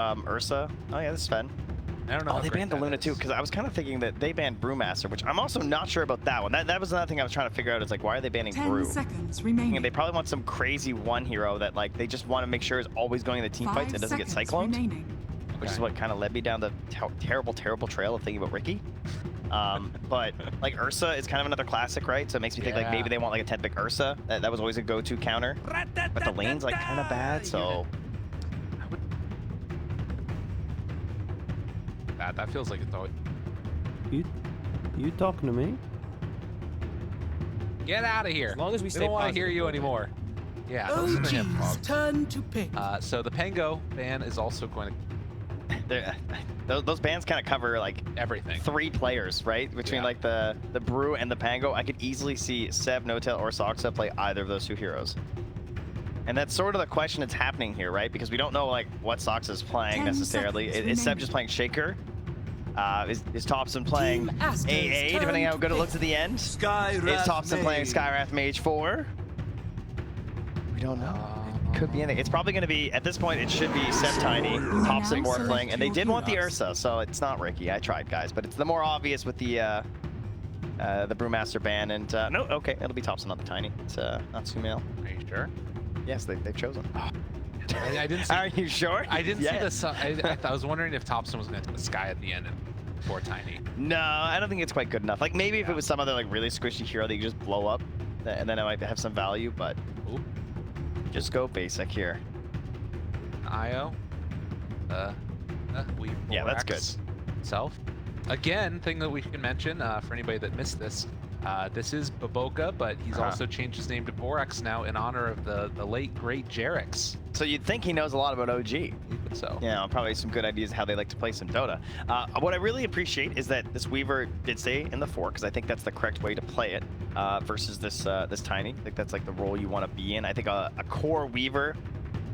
Ursa. Oh yeah, this is fun. I don't know. Oh, they banned the Luna too, because I was kind of thinking that they banned Brewmaster, which I'm also not sure about that one. That was another thing I was trying to figure out. Is like, why are they banning 10 Brew? seconds remaining. And they probably want some crazy one hero that like they just want to make sure is always going in the team fights and doesn't get cycloned. Which is what kind of led me down the terrible trail of thinking about Ricky. But like Ursa is kind of another classic, right? So it makes me think like maybe they want like a 10-pick Ursa. That was always a go-to counter. But the lane's like kind of bad, so. That feels like it's always. You talking to me? Get out of here. As long as we We stay don't want to positive, hear you we'll do. anymore. Yeah, listen to him. OG's turn to pick. So the Pango ban is also going to Those bans kind of cover like everything. 3 players, right? Between like the Brew and the Pango, I could easily see Seb, Notel, or Soxa play either of those 2 heroes. And that's sort of the question that's happening here, right? Because we don't know like what Soxa is playing necessarily. Is Seb just playing Shaker? Is Thompson playing AA, depending on how good it looks at the end? Is Thompson playing Skywrath Mage 4? We don't know. It could be anything. It's probably going to be, at this point, it should be Seb Tiny, Thompson Morphling, and they did want the Ursa, so it's not Ricky. I tried, guys, but it's the more obvious with the Brewmaster ban, and no, okay, it'll be Thompson, not the Tiny. It's not Sumail. Are you sure? Yes, they've chosen. I didn't see, Are you sure? I didn't see this. I was wondering if Thompson was going to take the Sky at the end before Tiny. No, I don't think it's quite good enough. Like maybe if it was some other like really squishy hero that you just blow up, and then it might have some value, but just go basic here. IO. Yeah, that's good. Self. Again, thing that we can mention for anybody that missed this. This is Baboka, but he's also changed his name to Borax now in honor of the late great Jerix. So you'd think he knows a lot about OG. So yeah, probably some good ideas how they like to play some Dota. What I really appreciate is that this Weaver did stay in the 4 because I think that's the correct way to play it versus this this Tiny. I think that's like the role you want to be in. I think a core Weaver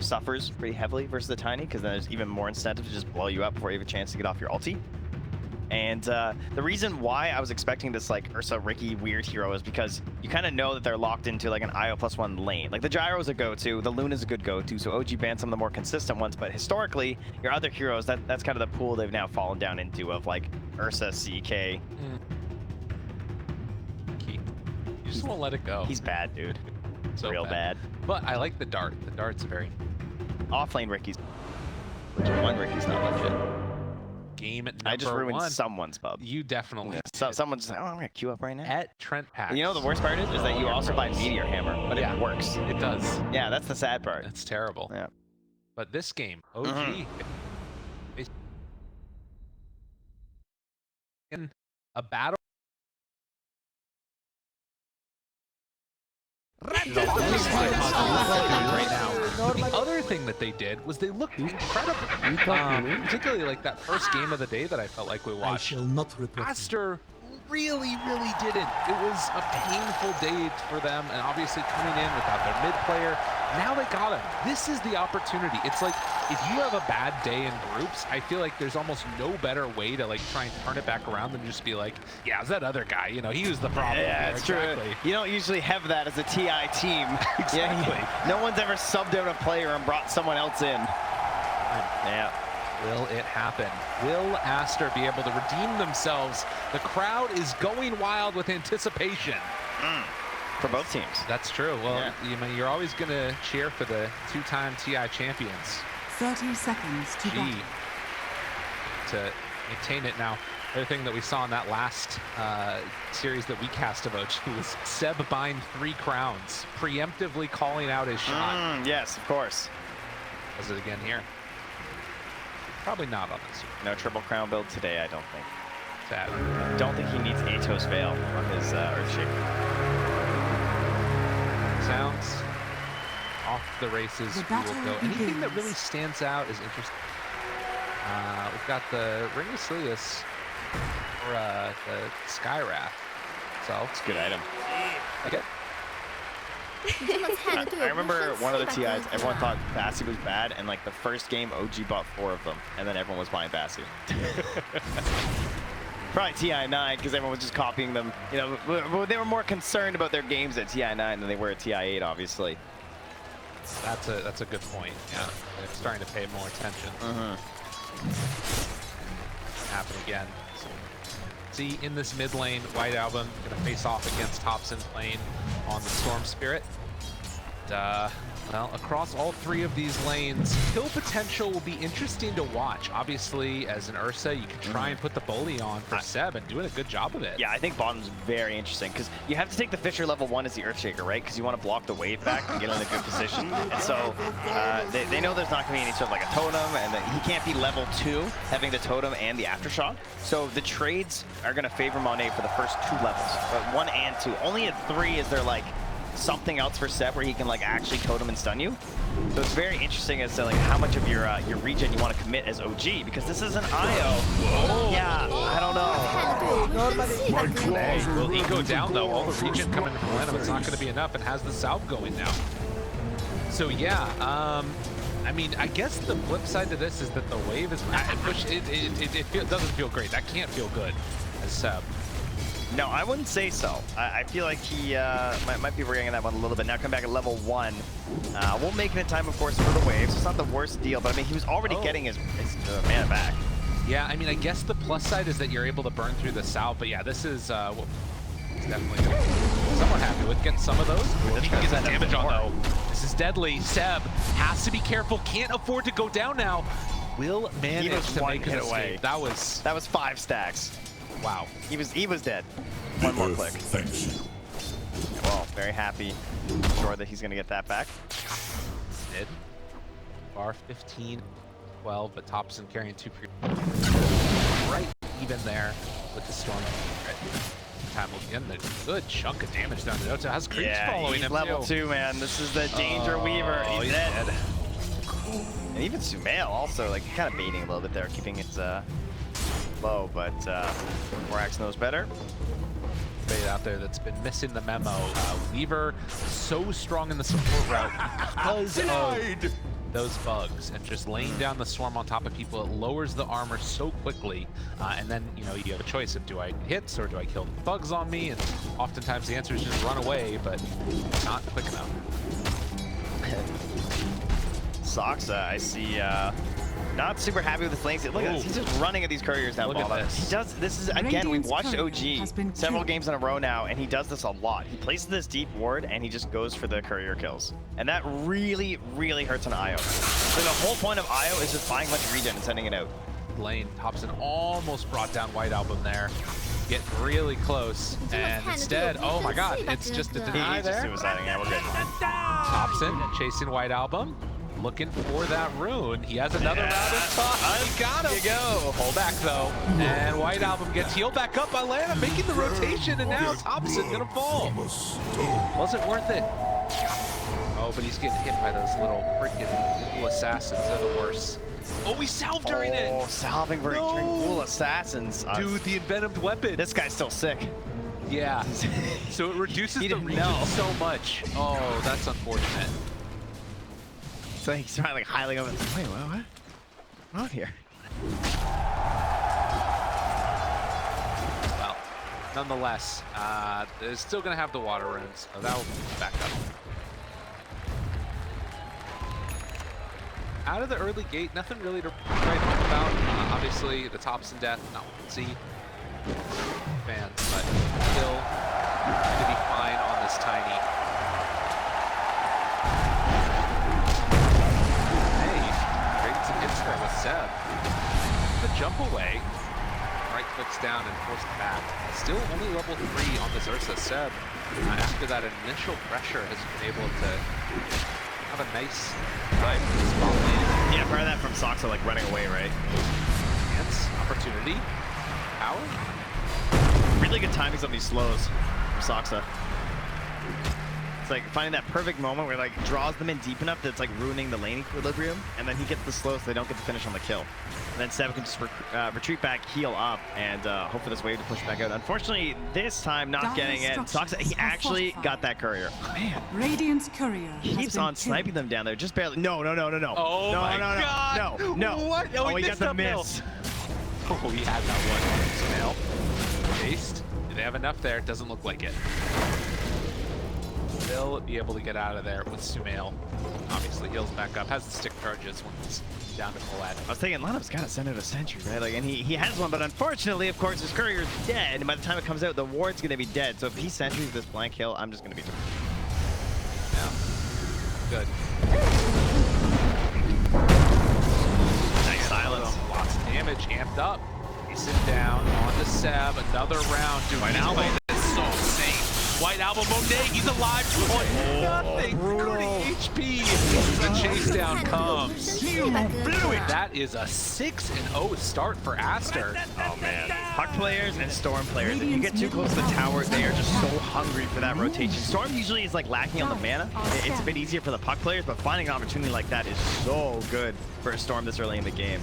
suffers pretty heavily versus the Tiny because then there's even more incentive to just blow you up before you have a chance to get off your ulti. And the reason why I was expecting this like Ursa Ricky weird hero is because you kind of know that they're locked into like an IO +1 lane. Like the Gyro is a go-to, the Luna's a good go-to, so OG banned some of the more consistent ones, but historically, your other heroes, that's kind of the pool they've now fallen down into of like Ursa, CK. You just won't let it go. He's bad, dude. So real bad. But I like the dart. The dart's very... Off-lane Ricky's legit. One Ricky's not legit. Game at number I just ruined 1. someone's pub. You definitely So someone's just like, oh, I'm gonna queue up right now. at Trent Pack. You know the worst part is that you also buy Meteor Hammer, but it works. It does. Yeah, that's the sad part. It's terrible. Yeah. But this game, OG, in a battle. Right now. The other thing that they did was they looked incredible. Particularly like that first game of the day that I felt like we watched. I shall not report. Aster really didn't. It was a painful day for them, and obviously coming in without their mid player. Now they got him. This is the opportunity. It's like if you have a bad day in groups, I feel like there's almost no better way to like try and turn it back around than just be like, yeah, it's that other guy. You know, he was the problem. Yeah, it's true. You don't usually have that as a TI team. Exactly. Yeah, no one's ever subbed out a player and brought someone else in. Yeah. Will it happen? Will Aster be able to redeem themselves? The crowd is going wild with anticipation. For both teams. That's true. Well, you're always going to cheer for the 2-time TI champions. 30 seconds to go. To maintain it now. The other thing that we saw in that last series that we cast of OG was Seb buying 3 crowns, preemptively calling out his shot. Yes, of course. Was it again here? Probably not on this. No triple crown build today, I don't think. Sad. I don't think he needs Atos Veil on his Earthshaker. Sounds off the races. We will go. Anything that really stands out is interesting. We've got the Ring of Silius or the Skywrath. So it's a good item. Okay. I remember one of the TIs, everyone thought Bassi was bad, and like the first game, OG bought 4 of them, and then everyone was buying Bassi. Probably TI9, because everyone was just copying them. You know, they were more concerned about their games at TI9 than they were at TI8, obviously. That's a good point. Yeah, they're starting to pay more attention. Happen again. So, see, in this mid lane, White Album gonna face off against Topson playing on the Storm Spirit. And, well, across all three of these lanes, kill potential will be interesting to watch. Obviously, as an Ursa, you can try and put the bully on for Seb and doing a good job of it. Yeah, I think bottom's very interesting because you have to take the Fisher level 1 as the Earthshaker, right? Because you want to block the wave back and get in a good position. And so they know there's not going to be any sort of like a totem, and that he can't be level 2 having the totem and the aftershock. So the trades are going to favor Monet for the first 2 levels, but 1 and 2. Only at 3 is there like something else for Seb where he can like actually totem and stun you. So it's very interesting as to like how much of your regen you want to commit as OG, because this is an IO. Yeah, I don't know. Will Eco down though? All the regen coming from Lenham, it's not going to be enough, and has the salve going now. So yeah, I mean, I guess the flip side to this is that the wave is it doesn't feel great. That can't feel good as Seb. No, I wouldn't say so. I feel like he might be rigging that one a little bit. Now come back at level 1. We'll make it in time, of course, for the waves. It's not the worst deal, but I mean, he was already getting his mana back. Yeah, I mean, I guess the plus side is that you're able to burn through the salve, but yeah, this is definitely gonna be somewhat happy with getting some of those. Ooh, he can get that damage on though. This is deadly. Seb has to be careful. Can't afford to go down now. Will manage to make an escape. That was 5 stacks. Wow. He was dead. One more click. Thanks you. Well, very happy. Sure that he's gonna get that back. Did. Bar 15, 12, but Topson carrying 2 right even there with the Storm. Time will get a good chunk of damage down to DOTA. Has creeps following him level 2, man. This is the Danger Weaver. He's dead. And even Sumail also like kind of baiting a little bit there, keeping it low, but Morax knows better. Bait out there that's been missing the memo. Weaver so strong in the support route because of those bugs, and just laying down the swarm on top of people, it lowers the armor so quickly, and then you have a choice of, do I hit or do I kill the bugs on me? And oftentimes the answer is just run away, but not quick enough. Soxa, I see, not super happy with his lanes. Look at this, he's just running at these couriers down bottom. He does, this is, again, we've watched OG several games in a row now, and he does this a lot. He places this deep ward, and he just goes for the courier kills. And that really, really hurts an IO. So the whole point of IO is just buying a bunch of regen and sending it out. Lane, Topson almost brought down White Album there. Get really close, and instead, oh my god, it's just a deny there. He's just suiciding, yeah, we're good. Topson chasing White Album. Looking for that rune. He has another round of top. He got him. There you go. Hold back though. And White Album gets healed back up by Lana, making the rotation, and now Topson gonna fall. Wasn't worth it. Oh, but he's getting hit by those little freaking cool assassins. They're the worst. Oh, he salved during it. Oh, salving during cool assassins. Dude, the envenomed weapon. This guy's still sick. Yeah. So it reduces the regen so much. Oh, that's unfortunate. So he's trying like highlighting over. Wait, what? What's on here? Well, nonetheless, they're still gonna have the water runes, so that'll back up. Out of the early gate, nothing really to write home about. Obviously, the Topson death, not what we'll see fans, but still going to be fine on this tiny. There with Seb. The jump away. Right clicks down and forced back. Still only level 3 on this Ursa. Seb, after that initial pressure, has been able to have a nice time for the spot lane. Yeah, part of that from Soxa like running away, right? Chance, opportunity, power. Really good timings on these slows from Soxa. It's like finding that perfect moment where it like draws them in deep enough that it's like ruining the lane equilibrium, and then he gets the slow so they don't get the finish on the kill. And then Seb can just retreat back, heal up, and hope for this wave to push back out. Unfortunately, this time not getting it. Soxa, he actually got that courier. Man. Radiant's courier Keeps on sniping them down there, just barely. No. Oh my god! No. What? Oh, he got the miss. Oh, he had that one. Smell. Chased. Do they have enough there? Doesn't look like it. will be able to get out of there with Sumail. Obviously heals back up, has the stick charges when he's down to full ad. I was thinking, Lanup's got to send out a sentry, right? Like, and he has one, but unfortunately, of course, his courier's dead, and by the time it comes out, the ward's going to be dead. So if he sentries this blank hill, I'm just going to be... Yeah. Good. Nice silence. Lots of damage, amped up. He's down on the Seb, another round. Dude, White Album is so insane. White Album Monet, he's alive. Nothing. 30 HP. The chase down comes. That is a 6-0 start for Aster. Oh man. Puck players and Storm players, if you get too close to the tower, they are just so hungry for that rotation. Storm usually is like lacking on the mana. It's a bit easier for the puck players, but finding an opportunity like that is so good for a Storm this early in the game.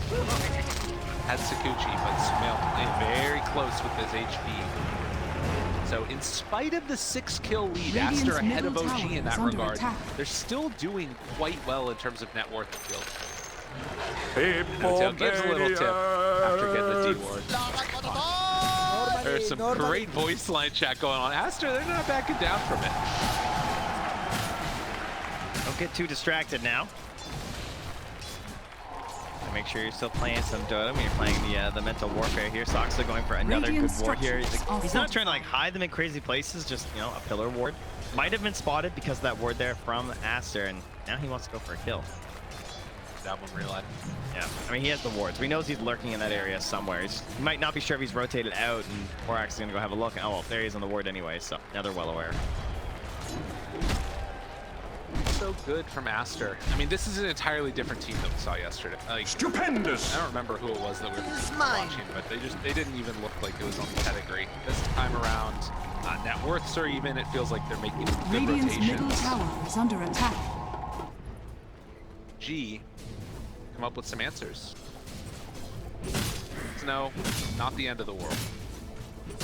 Had Sakuchi, but Sumail playing very close with his HP. So in spite of the 6-kill lead, Aster ahead of OG in that regard, they're still doing quite well in terms of net worth of field. Notel gives a little tip after getting the D-ward. There's some great voice line chat going on. Aster, they're not backing down from it. Don't get too distracted now. Make sure you're still playing some Dota when you're playing the mental warfare here. Soxa going for another good ward here. He's not trying to like hide them in crazy places, just, you know, a pillar ward. Might have been spotted because of that ward there from Aster, and now he wants to go for a kill. That one real life. Yeah, I mean, he has the wards. We know he's lurking in that area somewhere. He might not be sure if he's rotated out, and Borax is going to go have a look. Oh, well, there he is on the ward anyway, so now they're well aware. So good from Aster. I mean, this is an entirely different team than we saw yesterday. Like, stupendous! I don't remember who it was that we were watching, but they didn't even look like it was on the pedigree. This time around, net worths or even, it feels like they're making good Radiant's rotations. middle tower is under attack. G, come up with some answers. No, not the end of the world.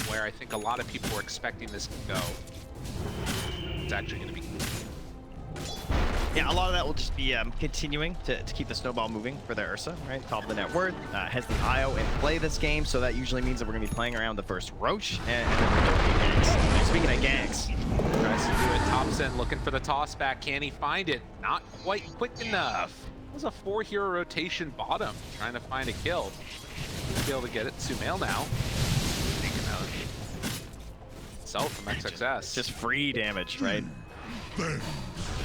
Where I think a lot of people were expecting this to go. It's actually going to be. Yeah, a lot of that will just be continuing to keep the snowball moving for the Ursa, right? Top of the net worth, has the IO in play this game, so that usually means that we're going to be playing around the first Roach, and then we're going to be ganks. Speaking of ganks, tries to do it. Thompson looking for the toss back. Can he find it? Not quite quick enough. It was a 4-hero rotation bottom, trying to find a kill. Be able to get it. Sumail now. Thinking of self from XXS. Just free damage, right?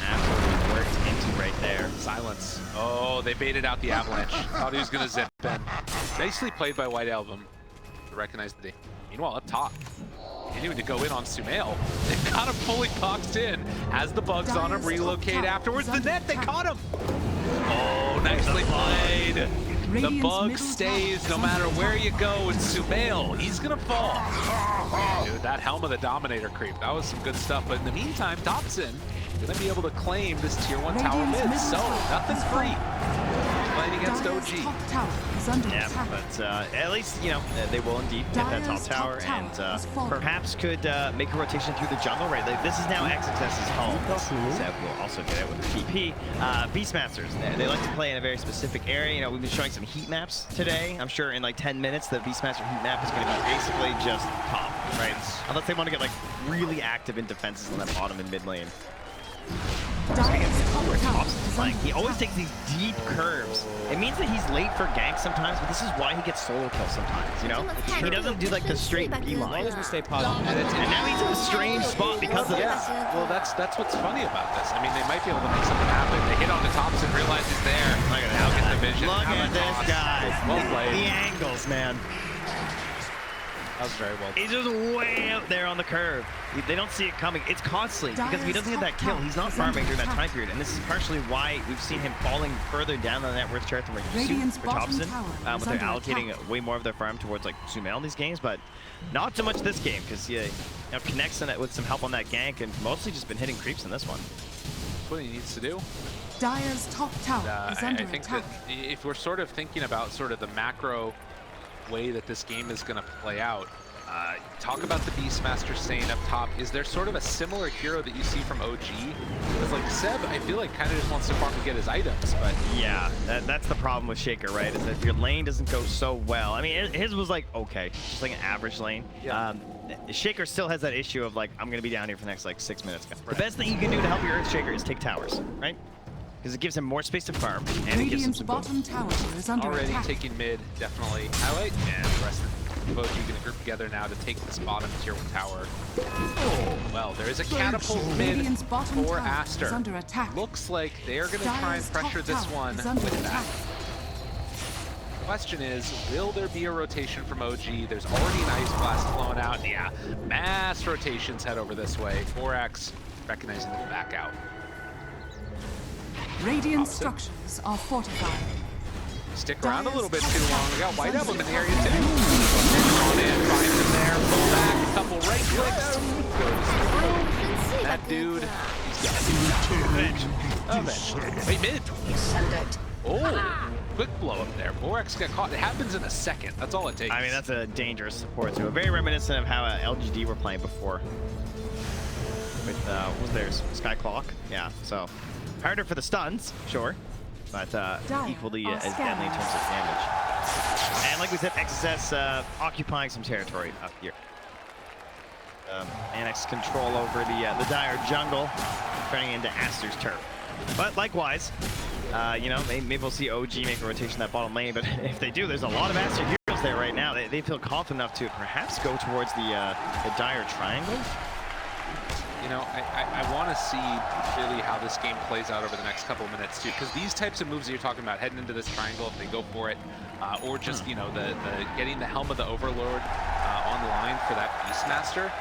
Absolutely worked into right there. Silence. Oh, they baited out the avalanche. Thought he was gonna zip in. Nicely played by White Album to recognize the D. Meanwhile, up top, continuing to go in on Sumail. They've got him fully boxed in. Has the bugs on him. Relocate afterwards. The net. They caught him. Oh, nicely played. The bug stays no matter where you go. And Sumail, he's gonna fall. Dude, that Helm of the Dominator creep. That was some good stuff. But in the meantime, Thompson gonna be able to claim this tier 1 tower mid. So nothing free. Playing against OG. Yeah, but at least, you know, they will indeed get that top tower and perhaps could make a rotation through the jungle, right? Like, this is now XXS's home. Seb will also get it with the TP. Beastmasters, they like to play in a very specific area. You know, we've been showing some heat maps today. I'm sure in like 10 minutes, the Beastmaster heat map is going to be basically just top, right? Unless they want to get like really active in defenses on that bottom and mid lane. He always takes these deep curves. It means that he's late for ganks sometimes, but this is why he gets solo kills sometimes, you know? He doesn't do like the straight beeline. Stay positive. And now he's in a strange spot because of this. Well, that's what's funny about this. I mean, they might be able to make something happen. They hit on the Thompson, realize he's there. Now get the vision. Look at this guy. Well played. The angles, man. That was very well done. He's just way out there on the curve. They don't see it coming. It's costly because if he doesn't get that kill, he's not farming during that time period. And this is partially why we've seen him falling further down the net worth chart than we're used to for Thompson. But they're allocating way more of their farm towards like Sumail in these games, but not so much this game because you know, connects in it with some help on that gank and mostly just been hitting creeps in this one. That's what he needs to do. Dire's top tower is under I think attack. that if we're sort of thinking about sort of the macro way that this game is going to play out, Talk about the Beastmaster staying up top. Is there sort of a similar hero that you see from OG? Because like Seb, I feel like kind of just wants to farm to get his items, but yeah, that's the problem with Shaker, right? Is that if your lane doesn't go so well. I mean, his was like okay, just like an average lane. Yeah. Shaker still has that issue of like I'm gonna be down here for the next like 6 minutes. The best thing you can do to help your Earth Shaker is take towers, right? Because it gives him more space to farm, and it gives him Radiant's some bottom tower is under already attack. taking mid, definitely highlight, and the rest of OG gonna group together now to take this bottom tier 1 tower. Oh, well, there is a catapult mid Radiant's bottom for tower Aster. is under attack. Looks like they're gonna try and Dire's pressure top this tower one is under with that. attack. The question is, will there be a rotation from OG? There's already an Ice Blast flowing out. Yeah, mass rotations head over this way. 4X recognizing the back out. Radiant structures are fortified. Stick around a little bit Dire's too top long. We got tower White is Emblem in under the area too. On in, finds him there. Pull back, a couple right clicks. Goes through. That dude, he's got eventually. Wait, mid. Oh, quick blow up there. 4X got caught. It happens in a second. That's all it takes. I mean, that's a dangerous support too. Very reminiscent of how LGD were playing before. With what was theirs? Sky Clock. Yeah. So harder for the stuns, sure, but equally as deadly in terms of damage. And like we said, XSS occupying some territory up here. Annex control over the Dire jungle, turning into Aster's turf. But likewise, you know, maybe we'll see OG make a rotation that bottom lane. But if they do, there's a lot of Aster heroes there right now. They feel confident enough to perhaps go towards the Dire triangle. You know, I want to see really how this game plays out over the next couple of minutes too, because these types of moves that you're talking about, heading into this triangle, if they go for it, or just you know the getting the Helm of the Overlord online for that Beastmaster.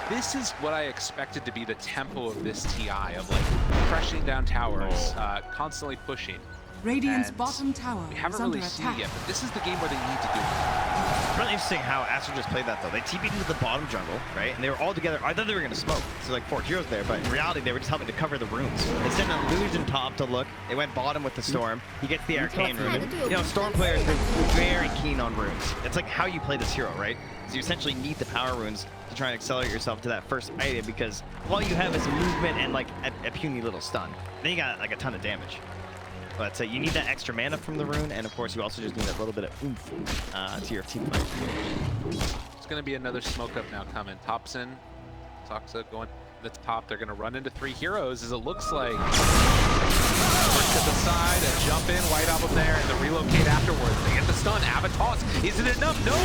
This is what I expected to be the tempo of this TI, of like crushing down towers, constantly pushing. Radiant's And bottom tower We is haven't under really seen attack. it yet, but this is the game where they need to do it. Really interesting how Aster just played that though. They TP'd into the bottom jungle, right? And they were all together. I thought they were going to smoke. So like 4 heroes there, but in reality they were just helping to cover the runes. They sent an illusion top to look. They went bottom with the storm. He gets the arcane rune. You know, storm players are very keen on runes. It's like how you play this hero, right? So you essentially need the power runes to try and accelerate yourself to that first item, because all you have is movement and like a puny little stun. Then you got like a ton of damage. But you need that extra mana from the rune, and of course you also just need a little bit of oomph to your team fight. There's going to be another smoke up now coming. Topson, Toxa going to the top. They're going to run into 3 heroes, as it looks like. Work to the side, a jump in, White Album there, and the relocate afterwards. They get the stun. Avatos, is it enough? No!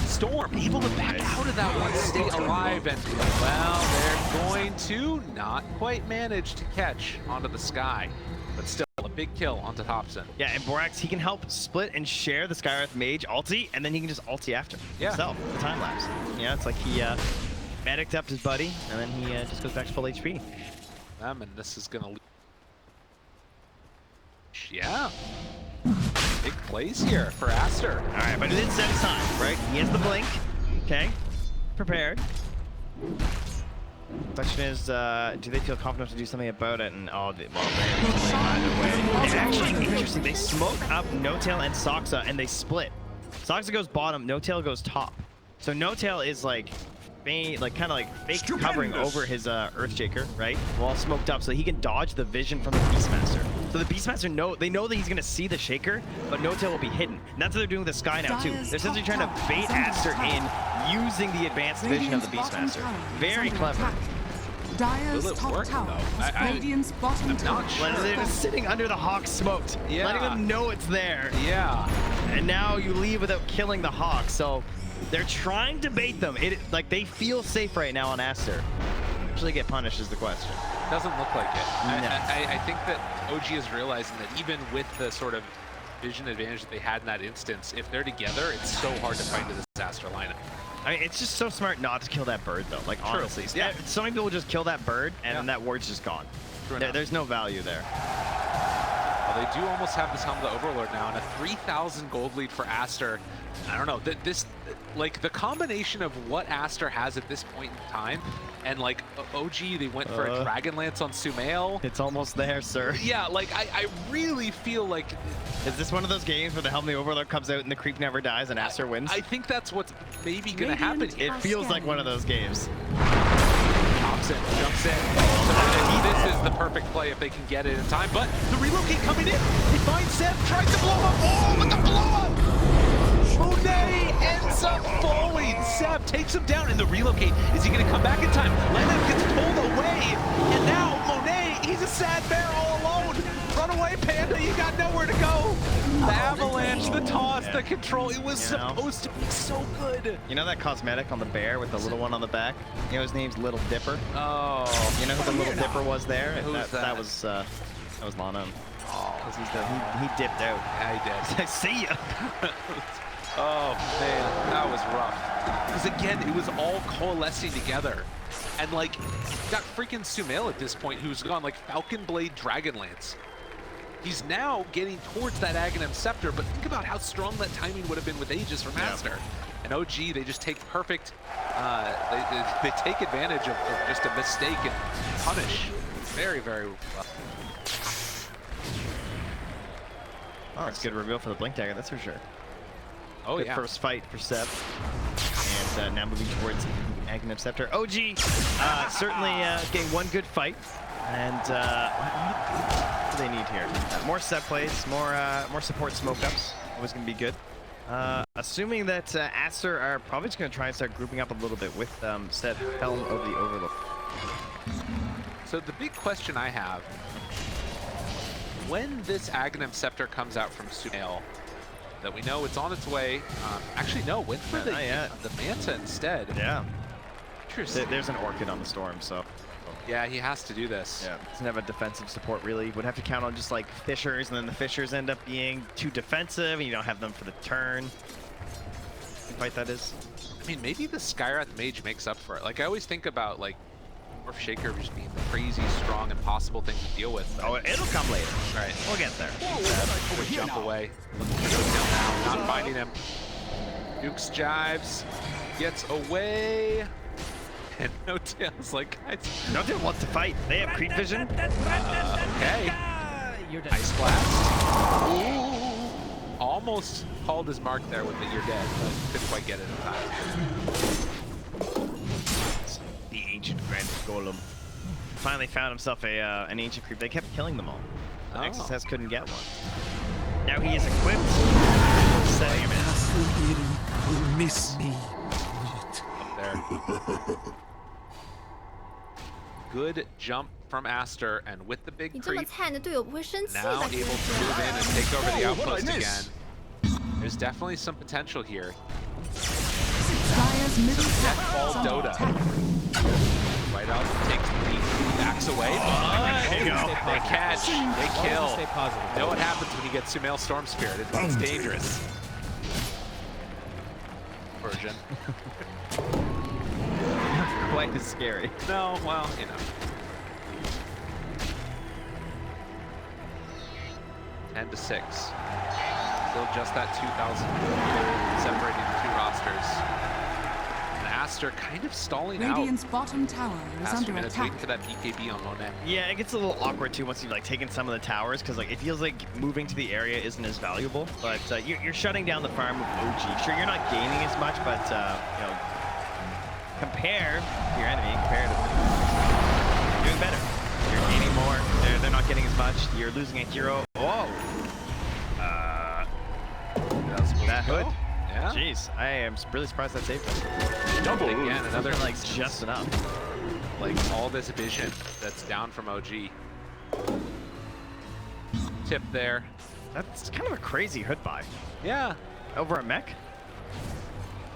Storm able to back out of that one, stay alive, and well, they're going to not quite manage to catch onto the Sky, but still a big kill onto Topson. Yeah, and Borax, he can help split and share the Skywrath Mage ulti, and then he can just ulti after himself, the time lapse. Yeah, it's like he medic'd up his buddy, and then he just goes back to full HP. And this is gonna yeah. Big plays here for Aster. All right, but it did set his time, right? He has the blink. Okay, prepared. Question is, do they feel confident to do something about it? And well, they're either way. It's actually interesting. They smoke up No-Tail and Soxa, and they split. Soxa goes bottom, No-Tail goes top. So No-Tail is like kind of like fake covering over his Earthshaker, right? While smoked up, so he can dodge the vision from the Beastmaster. So the Beastmaster they know that he's gonna see the Shaker, but No-Tail will be hidden. And that's what they're doing with the Sky now too. They're essentially trying to bait Aster in using the advanced vision of the Beastmaster. Very clever. Dire's Will it top work, tower though? is Radiant's bottom tower. not sure. They're just sitting under the Hawk smoked, letting them know it's there. Yeah. And now you leave without killing the Hawk, so they're trying to bait them. Like they feel safe right now on Aster. Actually get punished is the question. Doesn't look like it. No. I think that OG is realizing that even with the sort of vision advantage that they had in that instance, if they're together, it's so hard to fight into this Aster lineup. I mean, it's just so smart not to kill that bird, though. Like, honestly. Yeah. So many people just kill that bird, and then that ward's just gone. There's no value there. Well, they do almost have this Helm of the Overlord now, and a 3,000 gold lead for Aster. I don't know, this, like, the combination of what Aster has at this point in time, and like, OG, they went for a Dragonlance on Sumail. It's almost there, sir. Yeah, like, I really feel like... Is this one of those games where the Helm of the Overlord comes out and the creep never dies and Aster wins? I think that's what's maybe gonna happen here. It feels like one of those games. Thompson jumps in. This is the perfect play if they can get it in time, but the relocate coming in. He finds Seb, tries to blow up. Oh, but the blow up! Monet ends up falling. Seb takes him down in the relocate. Is he gonna come back in time? Lennon gets pulled away, and now Monet, he's a sad bear all alone. Run away, Panda, you got nowhere to go. The avalanche, the toss, the control, it was supposed to be so good. You know that cosmetic on the bear with the little one on the back? You know his name's Little Dipper? Oh. You know who the Little Dipper was there? Who's that was Lana. Oh. He dipped out. Yeah, he did. See ya! Oh man, that was rough. Because again, it was all coalescing together. And like, you got freaking Sumail at this point who's gone like Falcon Blade Dragonlance. He's now getting towards that Aghanim Scepter, but think about how strong that timing would have been with Aegis from Aster. And OG, they just take perfect, they take advantage of just a mistake and punish very, very well. Oh, it's a good reveal for the Blink Dagger, that's for sure. Oh good yeah. First fight for Seb. And now moving towards the Aghanim Scepter. OG certainly getting one good fight. And what do they need here? More set plays, more support smoke ups. Always going to be good. Assuming that Aster are probably just going to try and start grouping up a little bit with said Helm of the Overlord. So the big question I have, when this Aghanim Scepter comes out from Sumail, that we know it's on its way. Actually, no, went for the Manta instead. Yeah. Interesting. There's an Orchid on the Storm, so. Yeah, he has to do this. Yeah, doesn't have a defensive support really. Would have to count on just like Fishers, and then the Fishers end up being too defensive, and you don't have them for the turn. What fight that is? I mean, maybe the Skywrath Mage makes up for it. Like, I always think about like Morph Shaker just being the crazy, strong, impossible thing to deal with. Oh, it'll come later. Right. We'll get there. Jump away. Now, not finding him. Dukes jives, gets away. And No-Tail's like, guys. No-Tail wants to fight. They have creep vision. Okay. Ice Blast. Ooh. Almost called his mark there with the you're dead, but couldn't quite get it in time. The ancient Grand Golem finally found himself an ancient creep. They kept killing them all. The XSS couldn't get one. Now he is equipped. Setting him in. You miss me. Up there. Good jump from Aster, and with the big 你这么 creep, 菜，你的队友不会生气 now 的。 able to move in and take over the outpost again. There's definitely some potential here. Dire's middle tower Deathfall is under DOTA. attack. Right out, takes the backs away. There you go. They catch, they kill. Stay positive. You know what happens when you get Sumail Storm Spirit? It's dangerous. Version. Quite as scary. No, well, you know. Ten to 6. Still just that 2,000 separating the two rosters. And Aster kind of stalling Radiant's out. bottom tower is Aster under minutes attack. waiting for that BKB on Monet. Yeah, it gets a little awkward too once you've like taken some of the towers, because like it feels like moving to the area isn't as valuable. But you're shutting down the farm with OG. Sure, you're not gaining as much, but you know, compare your enemy comparatively, you're doing better. You're gaining more. They're not getting as much. You're losing a hero. Whoa. That hood. Yeah. Jeez, I am really surprised that saved him. Double again, another like just enough. Like all this vision that's down from OG. Tip there. That's kind of a crazy hood buy. Yeah. Over a mech?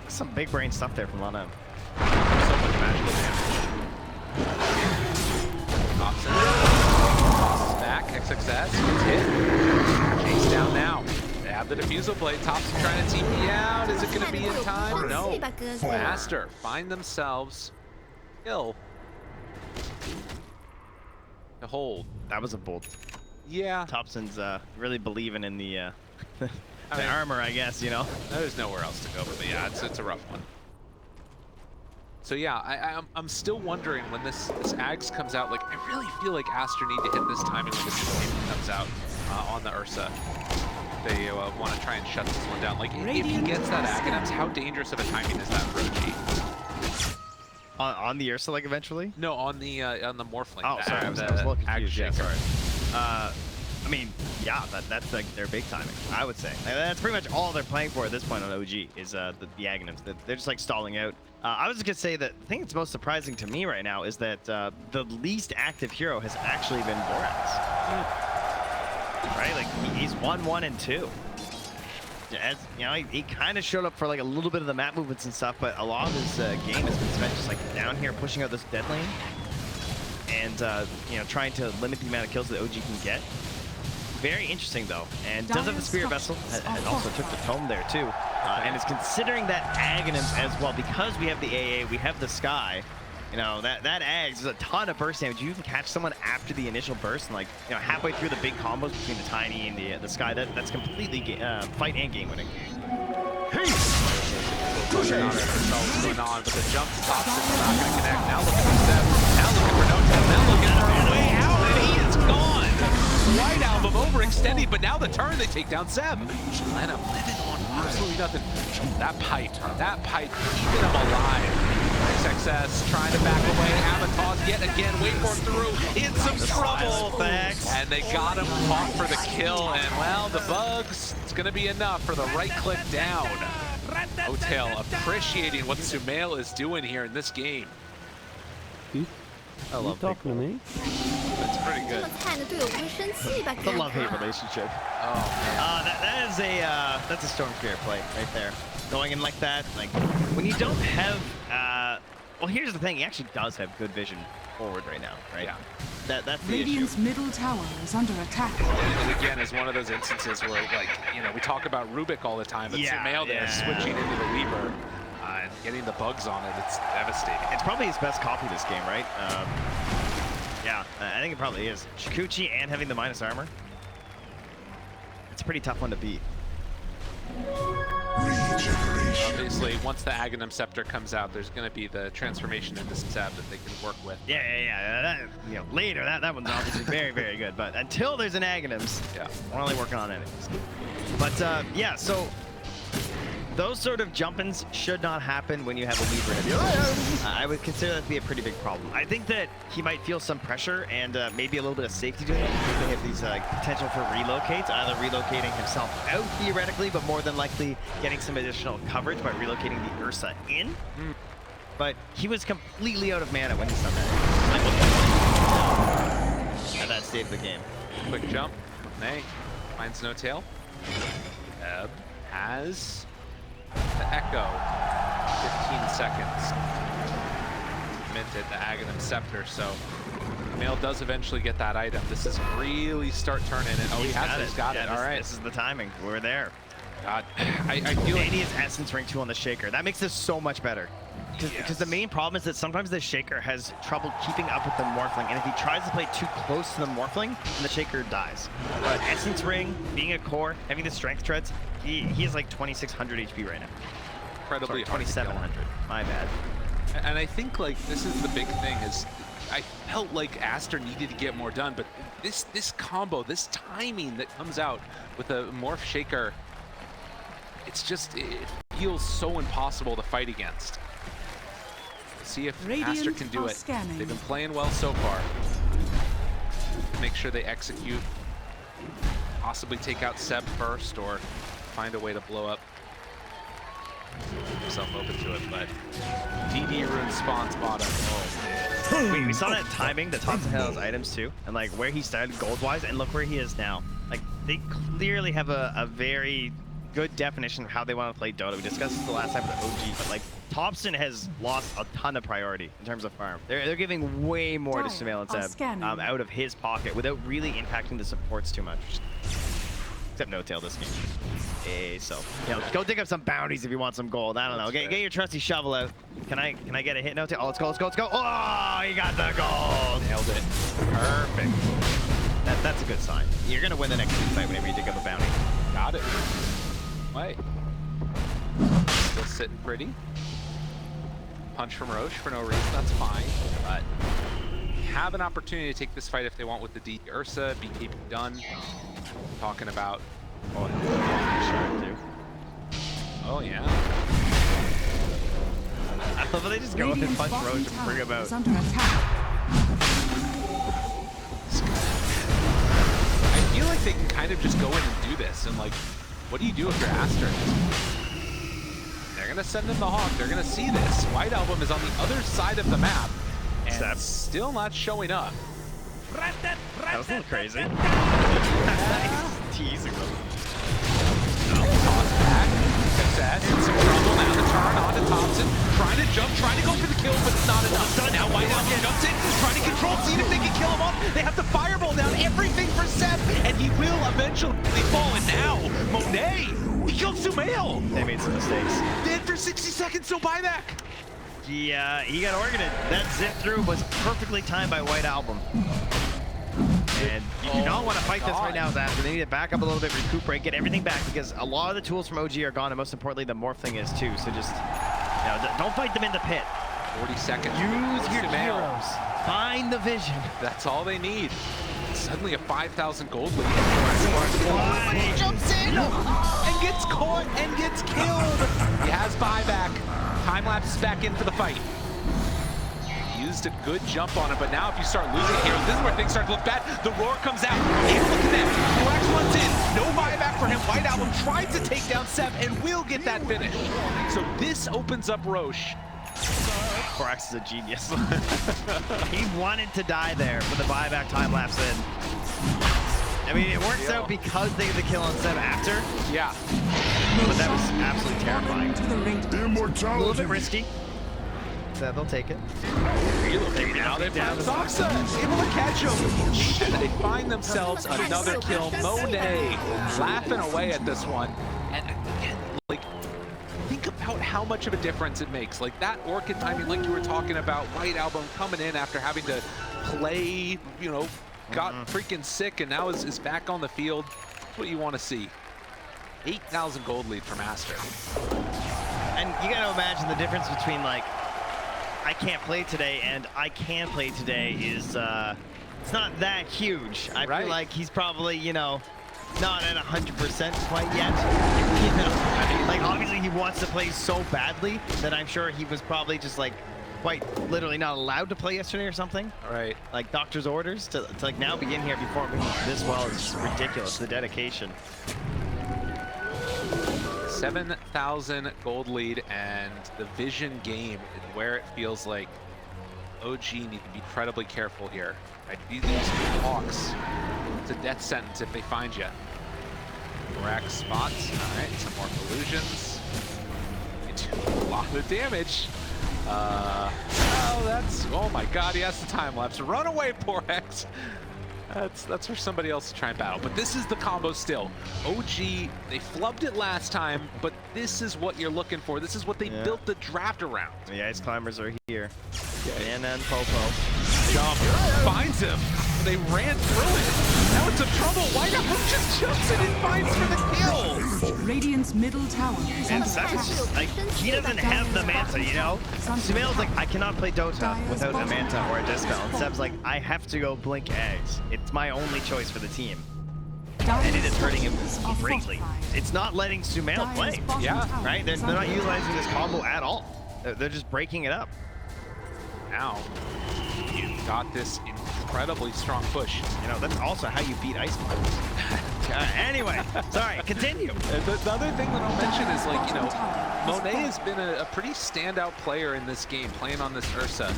Some big brain stuff there from Lana. So much magical damage. Thompson. Tosses back. XXS gets hit. Chase down now. They have the defusal blade. Thompson trying to TP out. Is it going to be in time? No. Aster find themselves kill to hold. That was a bold. Yeah. Thompson's really believing in the the I mean, armor, I guess, you know. There's nowhere else to go, but yeah, it's a rough one. So yeah, I'm still wondering when this Ags comes out. Like, I really feel like Aster need to hit this timing when this game comes out on the Ursa. They want to try and shut this one down. Like, if he gets that Aghanims, how dangerous of a timing is that for OG? On the Ursa, like, eventually? No, on the Morphling. Oh, sorry, I was a little confused. Yeah, sorry. I mean, yeah, that's like their big timing, I would say. Like, that's pretty much all they're playing for at this point on OG is the Aghanims. They're just like stalling out. I was just gonna say that the thing that's most surprising to me right now is that the least active hero has actually been Borax. Right? Like he's 1, 1, and 2. As you know, he kind of showed up for like a little bit of the map movements and stuff, but a lot of his game has been spent just like down here pushing out this dead lane and you know, trying to limit the amount of kills that OG can get. Very interesting though, and does have the Spirit Vessel, and also took the Tome there too, and is considering that Aghanims as well because we have the AA, we have the Sky. You know, that Ags is a ton of burst damage. You can catch someone after the initial burst and like, you know, halfway through the big combos between the Tiny and the Sky. That's completely fight and game winning. Going on, but the jump stops it. Not going to connect. Now looking for Seb. Now looking for No-Tap. Now looking for a way out, and he is gone. White Album overextending, but now the turn, they take down Seb. Lena living on absolutely nothing. That pipe keeping him alive. XXS trying to back away. Avatos yet again, wait for him through. In some trouble. Thanks. And they got him caught for the kill. And well, the bugs, it's going to be enough for the right click down. Hotel appreciating what Sumail is doing here in this game. I love talking to me. That's pretty good. It's a love-hate relationship. Oh man. That's a Stormspear play right there. Going in like that, like when you don't have well, here's the thing, he actually does have good vision forward right now, right? Yeah. That's the Radiant's issue. middle tower is under attack. And again, is one of those instances where, like, you know, we talk about Rubik all the time, but Sumail there switching into the Weaver and getting the bugs on it, it's devastating. It's probably his best copy this game, right? Yeah, I think it probably is. Shikuchi and having the minus armor. It's a pretty tough one to beat. Obviously, once the Aghanim Scepter comes out, there's going to be the transformation into Seb that they can work with. Yeah. That, you know, later, that one's obviously very, very good. But until there's an Aghanims, we're only working on enemies. But yeah, so those sort of jump-ins should not happen when you have a Weaver in it. I would consider that to be a pretty big problem. I think that he might feel some pressure and maybe a little bit of safety doing it because they have these potential for relocates, either relocating himself out theoretically, but more than likely getting some additional coverage by relocating the Ursa in. But he was completely out of mana when he done that. At that state of the game. Quick jump. Nay finds no tail. Ebb has the Echo, 15 seconds. Minted the Aghanim Scepter, so Male does eventually get that item. This is really start turning it. Oh, he's got it. All right. This is the timing. We're there. God, I feel like his Essence Ring 2 on the Shaker. That makes this so much better. Because the main problem is that sometimes the Shaker has trouble keeping up with the Morphling, and if he tries to play too close to the Morphling, then the Shaker dies. But Essence Ring, being a core, having the Strength Treads, he is like 2,600 HP right now. Incredibly 2,700. My bad. And I think like this is the big thing is I felt like Aster needed to get more done, but this combo, this timing that comes out with a Morph Shaker, it's just, it feels so impossible to fight against. See if Aster can do it. They've been playing well so far. Make sure they execute. Possibly take out Seb first or find a way to blow up. Himself open to it, but DD Rune spawns bottom. Oh. Wait, we saw that timing, the Thompson had those items too, and like where he started gold-wise, and look where he is now. Like, they clearly have a very good definition of how they want to play Dota. We discussed this the last time with the OG, but like, Thompson has lost a ton of priority in terms of farm. They're giving way more to Sumail and Seb out of his pocket without really impacting the supports too much. Except no tail this game. Hey, so you know, go dig up some bounties if you want some gold. I don't know. Get your trusty shovel out. Can I get a hit no tail? Oh, let's go. Oh, he got the gold. Nailed it. Perfect. That That's a good sign. You're gonna win the next team fight whenever you dig up a bounty. Got it. Wait. Still sitting pretty. Punch from Roche for no reason, that's fine. But have an opportunity to take this fight if they want with the D. Ursa, BKB done. Talking about. Oh, yeah. I love how they just go and Radiant's punch bottom Roche and tower bring him out. is under attack. I feel like they can kind of just go in and do this. And like, what do you do if you're Aster? They're gonna send in the Hawk. They're gonna see this. White Album is on the other side of the map and still not showing up. That was a little crazy. Teasing them. Toss back. Success. Some trouble now. The turn onto Thompson. Trying to jump, trying to go for the kill, but it's not enough. Now White Album jumps in, trying to control, seeing if they can kill him off. They have to fireball down everything for Seth, and he will eventually fall. And now, Monet, he killed Sumail. They made some mistakes. Dead for 60 seconds, no buyback. He got organized. That zip through was perfectly timed by White Album. And you do not want to fight this right now, Aster. They need to back up a little bit, recuperate, get everything back, because a lot of the tools from OG are gone, and most importantly, the morph thing is too. So just, don't fight them in the pit. 40 seconds. Use your heroes. Find the vision. That's all they need. Suddenly a 5,000 gold lead. He Jumps in and gets caught and gets killed. He has buyback. Time lapse is back in for the fight. Used a good jump on it, but now if you start losing heroes, this is where things start to look bad. The roar comes out. Able to connect. Korax runs in. No buyback for him. White Album tried to take down Seb and will get that finish. So this opens up Roche. Korax is a genius. He wanted to die there for the buyback time lapse in. I mean, it works out because they get the kill on Seb after. Yeah. But that was absolutely terrifying. To the Radiant. A little bit risky. So they'll take it. Now they found Soxa, able to catch him. And they find themselves another kill. Monet laughing away at this one. And again, like, think about how much of a difference it makes. Like that Orchid timing, like you were talking about, White Album coming in after having to play, got freaking sick and now is back on the field. That's what you want to see. 8,000 gold lead from Aster. And you gotta imagine the difference between like, I can't play today and I can play today is, it's not that huge. I feel like he's probably, not at 100% quite yet. Like obviously he wants to play so badly that I'm sure he was probably just like quite literally not allowed to play yesterday or something. Right. Like doctor's orders to like now begin here before it being this well is just ridiculous. The dedication. 7,000 gold lead, and the vision game is where it feels like OG need to be incredibly careful here. Right? These Hawks, it's a death sentence if they find you. Korax spots. All right, some more illusions. They do a lot of damage. Oh my God, he has the time lapse. Run away, Korax. That's for somebody else to try and battle. But this is the combo still. OG, they flubbed it last time, but this is what you're looking for. This is what they built the draft around. The Ice Climbers are here. And then Popo. Jump. Finds him. They ran through it. Now it's a trouble. White Album just jumps in and finds for the kill. Radiant's middle tower is And under Seth attack. is just like, he doesn't have the Manta, Sumail's like, I cannot play Dota without a Manta or a Dispel. And Seb's like, I have to go blink eggs. It's my only choice for the team. And it is hurting him greatly. It's not letting Sumail play. Yeah, right? They're not utilizing this combo at all. They're just breaking it up. Now, you've got this incredibly strong push. That's also how you beat Ice Climbers. Anyway, sorry, continue. The other thing that I'll mention is, like, Monet has been a pretty standout player in this game, playing on this Ursa.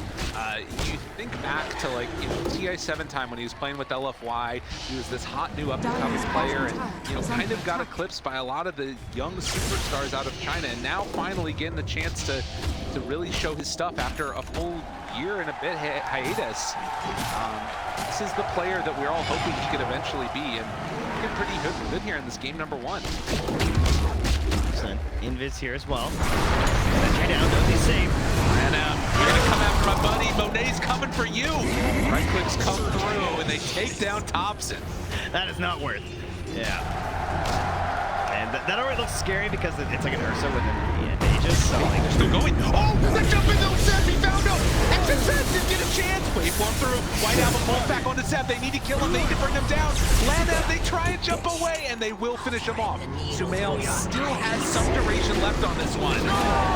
You think back to, like, TI7 time when he was playing with LFY, he was this hot new up-and-coming player and, kind of got eclipsed by a lot of the young superstars out of China, and now finally getting the chance to really show his stuff after a full year and a bit hiatus. This is the player that we're all hoping he could eventually be, and looking pretty good here in this game number 1. Invis here as well. Sentry down, knows he's safe. And you're gonna come after my buddy. Monet's coming for you. Right clicks come through, and they take down Thompson. That is not worth. Yeah. And that already looks scary because it's like an Ursa with an Aegis. So like, they're still going. Oh, they're jumping though. Seb, he found him. XSS didn't get a chance. Wave one through. White Album pulls back onto Seb. They need to kill him. They need to bring him down. Land out. They try and jump away, and they will finish him off. Sumail still has some duration left on this one.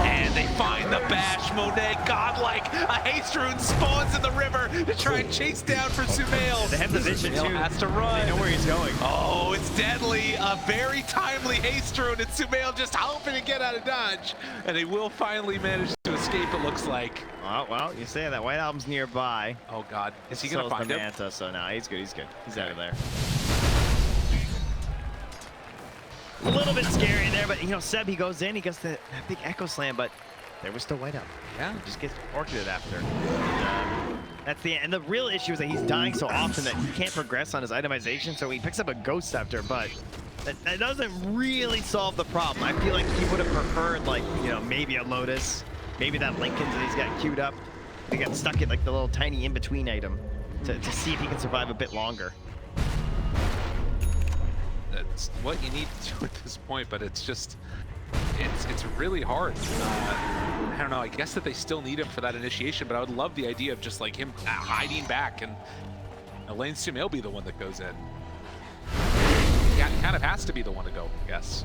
And they find the bash. Monet, godlike. A haste rune spawns in the river to try and chase down for Sumail. They have the vision too. Has to run. They know where he's going. Oh, it's deadly. A very timely haste rune, and Sumail just hoping to get out of dodge. And they will finally manage to escape, it looks like. Oh, well, you say that. White Album's nearby. Oh, God. Is he going to find the him? Manta, so no, he's good. He's good. He's out of there. A little bit scary there, but, you know, Seb, he goes in. He gets that big Echo Slam, but there was still White Album. Yeah. He just gets orchided after. And, that's the end. And the real issue is that he's dying so often that he can't progress on his itemization, so he picks up a Ghost Scepter, but that doesn't really solve the problem. I feel like he would have preferred, like, you know, maybe a Lotus, maybe that Lincoln's that he's got queued up. He got stuck at like the little tiny in-between item to see if he can survive a bit longer. That's what you need to do at this point, but it's just, it's really hard. I don't know, I guess that they still need him for that initiation, but I would love the idea of just like him hiding back and Elaine Sumail be the one that goes in. Yeah, he kind of has to be the one to go, I guess.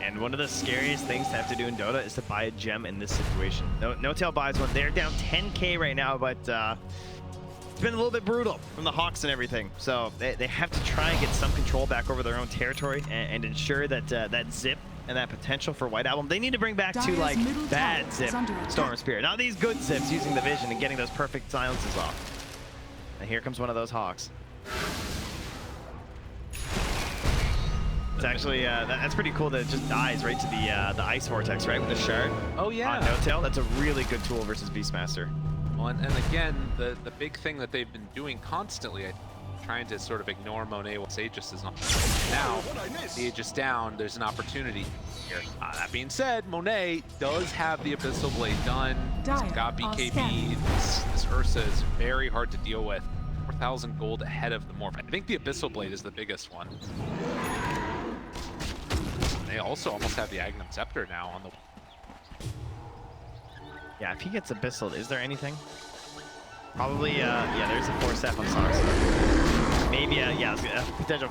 And one of the scariest things to have to do in Dota is to buy a gem in this situation. No-Tail buys one. They're down 10K right now, but it's been a little bit brutal from the Hawks and everything. So they have to try and get some control back over their own territory and ensure that that zip and that potential for White Album, they need to bring back to like bad zip Storm Spear. Not these good zips using the vision and getting those perfect silences off. And here comes one of those Hawks. It's actually, that's pretty cool that it just dies right to the Ice Vortex, right, with the shard. Oh, yeah. On No-Tail. That's a really good tool versus Beastmaster. Well, and again, the big thing that they've been doing constantly, trying to sort of ignore Monet once Aegis is not. Now, the Aegis down, there's an opportunity here. That being said, Monet does have the Abyssal Blade done. He's got BKB. This Ursa is very hard to deal with. 4,000 gold ahead of the Morph. I think the Abyssal Blade is the biggest one. They also almost have the Agnum Scepter now on the... Yeah, if he gets Abyssal, is there anything? Probably, yeah, there's a 4-step on Sox. Maybe, yeah, a potential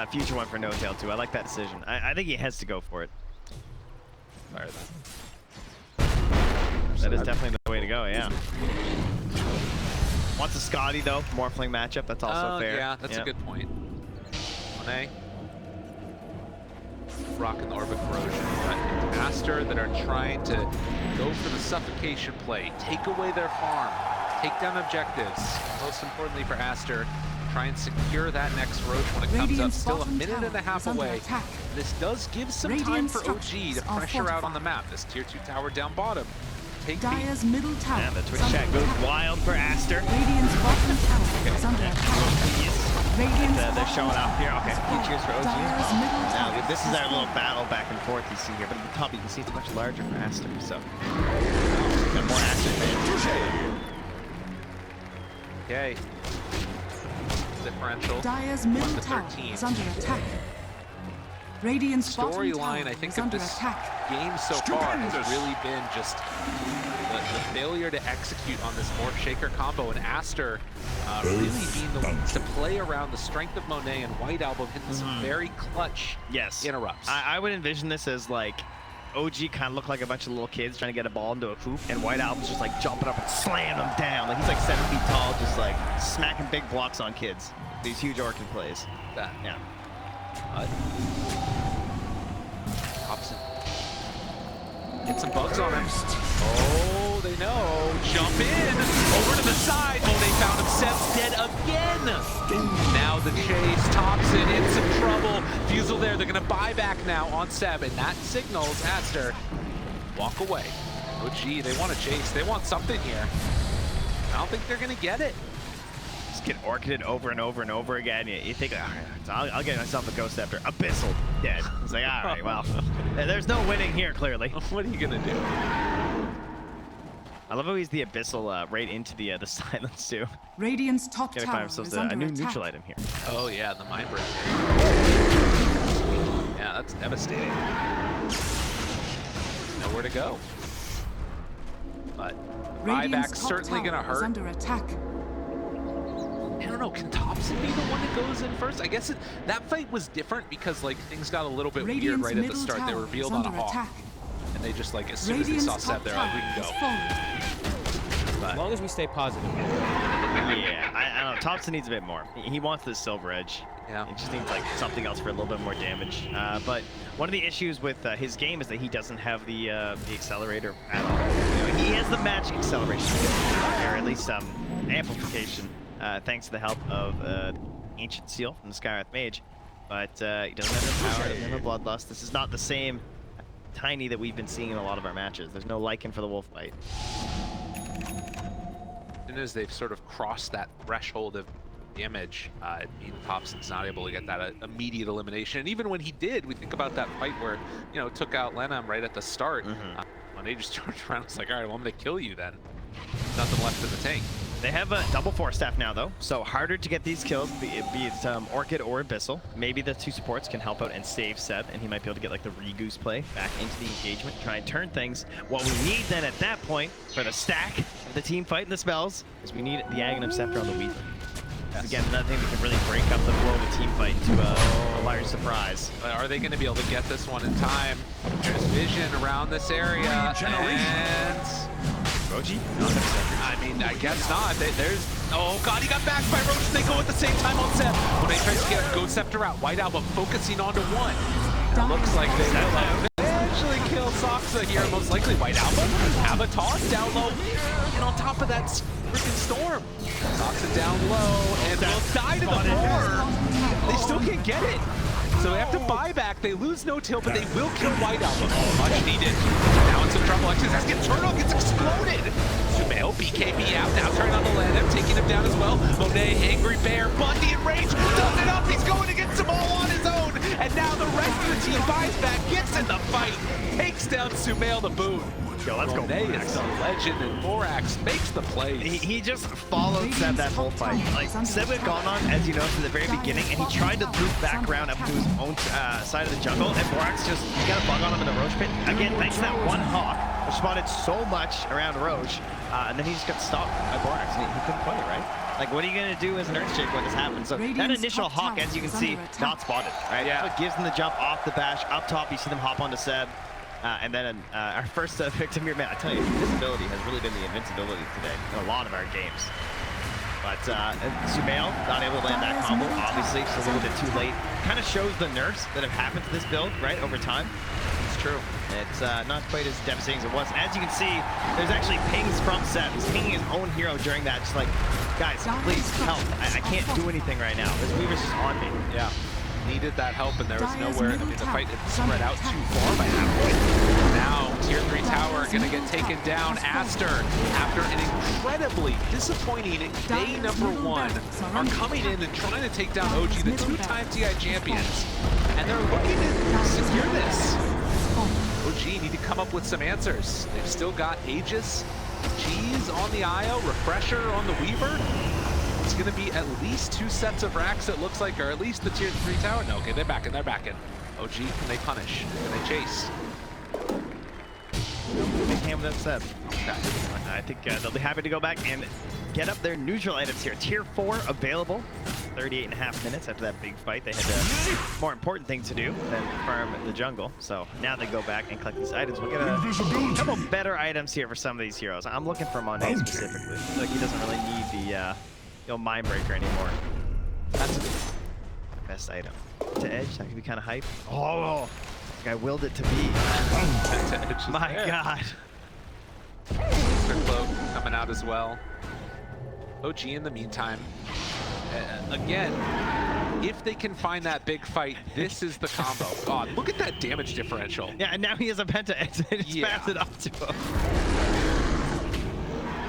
future one for No-Tail too. I like that decision. I think he has to go for it. Fire that. That is definitely the way to go, yeah. Wants a Scotty though, Morphling matchup, that's also fair. Yeah, that's a good point. Monet. Rocking the Orbic Corrosion, but it's Aster that are trying to go for the suffocation play, take away their farm, take down objectives. Most importantly for Aster, try and secure that next Roach when it comes up. Still a minute and a half away. This does give some time for OG to pressure out on the map. This tier 2 tower down bottom. Take Dire's middle tower. Yeah, the Twitch chat goes wild for Aster. Radiant's bottom tower is under attack. They're showing off here. Okay, a few cheers for OG. Now, this is our little battle back and forth you see here, but at the top you can see it's much larger for Aster, so. Got more Aster fans. Okay. Differential. Dire's middle tower is under attack. Radiant's storyline, I think, of this game so far has really been just the failure to execute on this Morph Shaker combo, and Aster really being the ones to play around the strength of Monet, and White Album hitting some very clutch interrupts. I would envision this as like OG kind of look like a bunch of little kids trying to get a ball into a hoop, and White Album's just like jumping up and slamming them down. Like he's like 7 feet tall, just like smacking big blocks on kids. These huge Orchid plays. Yeah. Thompson. Get some bugs on him. Oh, they know. Jump in. Over to the side. Oh, they found him. Seb's dead again. Now the chase. Thompson in some trouble. Fusel there. They're going to buy back now on Seb, and that signals Aster walk away. Oh, gee, they want to chase. They want something here. I don't think they're going to get it. get orchided over and over and over again. You think, all right, so I'll get myself a Ghost Scepter. Abyssal, dead. It's like, all right, well, there's no winning here, clearly. What are you gonna do? I love how he's the Abyssal right into the silence, too. Radiant's top Gotta tower find ourselves is a under new attack. neutral item here. Oh yeah, the Mind Breaker. Yeah, that's devastating. Nowhere to go. But Radiant's buyback's top certainly tower gonna is hurt. under attack. I don't know, can Thompson be the one that goes in first? I guess that fight was different because like things got a little bit weird Radiant's right at the middle start. They tower revealed is on a under Hawk. attack. And they just like, as soon as they Radiant's saw Seb, top they're like, we tower can is go. falling. As long as we stay positive. Yeah, I don't know. Thompson needs a bit more. He wants this Silver Edge. Yeah. He just needs like something else for a little bit more damage. But one of the issues with his game is that he doesn't have the accelerator at all. You know, he has the magic acceleration, or at least amplification, thanks to the help of Ancient Seal from the Skywrath Mage. But he doesn't have the power, doesn't have the Bloodlust. This is not the same Tiny that we've been seeing in a lot of our matches. There's no Lycan for the Wolf Bite. As soon as they've sort of crossed that threshold of damage, it means Thompson's not able to get that immediate elimination. And even when he did, we think about that fight where, you know, took out Lenham right at the start. When they just turned around, it's like, all right, well, I'm going to kill you then. Nothing left in the tank. They have a double Force Staff now, though, so harder to get these kills, be it Orchid or Abyssal. Maybe the two supports can help out and save Seb, and he might be able to get like the Regoose play back into the engagement, try and turn things. What we need then at that point for the stack of the team fighting the spells is we need the Aghanim Scepter on the Weaver. Yes. Again, another thing that can really break up the flow of a team fight into a large surprise. But are they going to be able to get this one in time? There's vision around this area, and Roji? I mean, I guess not. There's, oh god, he got backed by Roach. They go at the same time on Seb. When they try to get a Ghost Scepter out, White Album focusing onto one. It looks like they will eventually kill Soxa here. Most likely White Album have a toss down low, and on top of that freaking storm. Soxa down low, and will die to the floor. They still can't get it. So they have to buy back. They lose no till, but they will kill White Album. Much needed. Now in some trouble. Turtle gets exploded. Sumail, BKB out. Now turning on the Lenham, taking him down as well. Monet, Angry Bear, Bundy in range. Does it up. He's going to get some all on his own. And now the rest of the team buys back, gets in the fight, takes down Sumail the boon. Yo, let's go. Monet is the legend, and Borax makes the plays. He just followed Seb that whole fight. Like, Seb had gone on, as you know, from the very beginning, and he tried to loop back around up to his own side of the jungle, and Borax just got a bug on him in the Roche pit. Again, thanks to that one Hawk, which spotted so much around Roche, and then he just got stopped by Borax, and he couldn't play, right? Like, what are you going to do as an Earthshake when this happens? So that initial Hawk, as you can see, not spotted, right? Yeah. So it gives them the jump off the bash, up top, you see them hop onto Seb. And then our first victim here, man, I tell you, invisibility has really been the invincibility today in a lot of our games. But Sumail not able to land that combo, obviously, just a little bit too late. Kind of shows the nerfs that have happened to this build, right, over time. It's true. It's not quite as devastating as it was. And as you can see, there's actually pings from Seb. He's pinging his own hero during that, just like, guys, please help. I can't do anything right now. This Weaver's just on me. Yeah. Needed that help, and there was nowhere. I mean, the fight had spread out too far by that point. Now, Tier 3 tower going to get taken down. Aster, after an incredibly disappointing day number 1, are coming in and trying to take down OG, the 2-time TI champions. And they're looking to secure this. OG need to come up with some answers. They've still got Aegis, G's on the IO, Refresher on the Weaver. It's going to be at least 2 sets of racks, it looks like, or at least the Tier 3 tower. No, okay, they're back in. OG, can they punish? Can they chase? They can with that Seb. Okay. I think they'll be happy to go back and get up their neutral items here. Tier 4 available. 38.5 minutes after that big fight. They had a more important thing to do than farm the jungle. So now they go back and collect these items. We'll get a couple better items here for some of these heroes. I'm looking for Monet specifically. I feel like he doesn't really need the Mind Breaker anymore. That's the best item. To Edge, that could be kind of hype. Oh, I willed it to be. My God. Quick Cloak coming out as well. OG in the meantime. Again, if they can find that big fight, this is the combo. God, look at that damage differential. Yeah, and now he has a Penta. Just pass it up to him.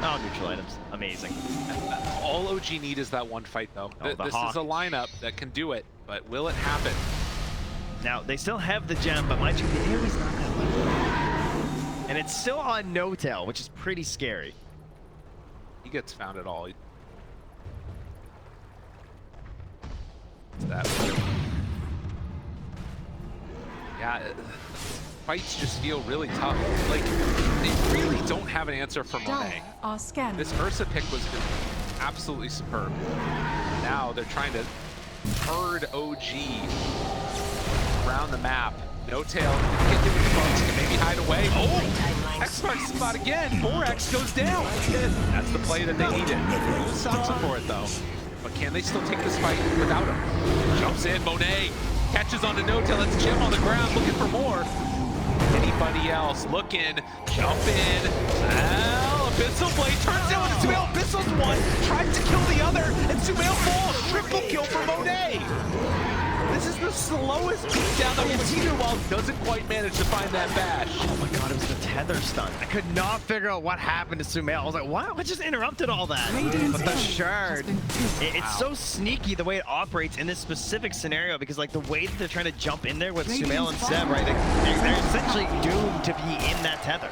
Oh, neutral items. Amazing. All OG need is that one fight, though. Oh, This Hawk. is a lineup that can do it, but will it happen? Now, they still have the gem, but mind you, the AoE's not that level. And it's still on no-tail, which is pretty scary. He gets found at all. That. Yeah, fights just feel really tough. Like, they really don't have an answer for Monet. Are scanning. This Ursa pick was absolutely superb. Now they're trying to herd OG around the map. No tail, get to the bugs, can maybe hide away. Oh! X marks the spot again. 4X goes down. That's the play that they needed. Lose Soxa for it though. But can they still take this fight without him? Jumps in, Monet catches on to no tail. It's Jim on the ground looking for more. Anybody else looking? Jump in. Well, Abyssal Blade turns down to Sumail. Abyssal's one, tries to kill the other, and Sumail falls. Triple kill for Monet. This is the slowest beatdown that we've seen in a while. Doesn't quite manage to find that bash. Oh my god, it was the tether stun. I could not figure out what happened to Sumail. I was like, wow, what just interrupted all that? But the shard, it's so sneaky the way it operates in this specific scenario because like the way that they're trying to jump in there with Sumail and Seb, right? They're essentially doomed to be in that tether.